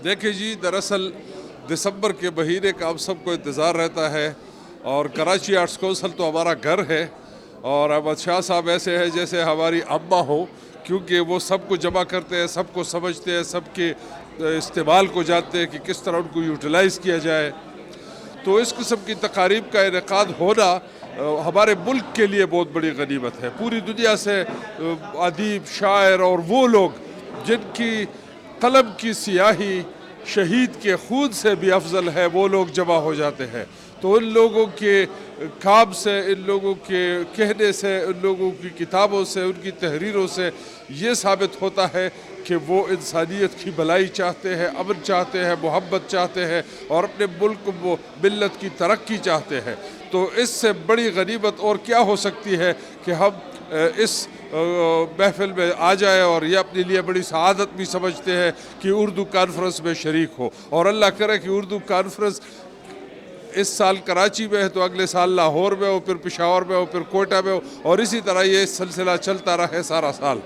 دیکھیں جی، دراصل دسمبر کے مہینے کا آپ سب کو انتظار رہتا ہے، اور کراچی آرٹس کونسل تو ہمارا گھر ہے، اور احمد شاہ صاحب ایسے ہیں جیسے ہماری اماں ہو، کیونکہ وہ سب کو جمع کرتے ہیں، سب کو سمجھتے ہیں، سب کے استعمال کو جانتے ہیں کہ کس طرح ان کو یوٹیلائز کیا جائے۔ تو اس قسم کی تقاریب کا انعقاد ہونا ہمارے ملک کے لیے بہت بڑی غنیمت ہے۔ پوری دنیا سے ادیب، شاعر اور وہ لوگ جن کی قلم کی سیاہی شہید کے خون سے بھی افضل ہے، وہ لوگ جمع ہو جاتے ہیں۔ تو ان لوگوں کے کام سے، ان لوگوں کے کہنے سے، ان لوگوں کی کتابوں سے، ان کی تحریروں سے یہ ثابت ہوتا ہے کہ وہ انسانیت کی بھلائی چاہتے ہیں، امن چاہتے ہیں، محبت چاہتے ہیں، اور اپنے ملک و ملت کی ترقی چاہتے ہیں۔ تو اس سے بڑی غنیمت اور کیا ہو سکتی ہے کہ ہم اس محفل میں آ جائے، اور یہ اپنے لیے بڑی سعادت بھی سمجھتے ہیں کہ اردو کانفرنس میں شریک ہو۔ اور اللہ کرے کہ اردو کانفرنس اس سال کراچی میں ہے تو اگلے سال لاہور میں ہو، پھر پشاور میں ہو، پھر کوئٹہ میں ہو، اور اسی طرح یہ سلسلہ چلتا رہے سارا سال۔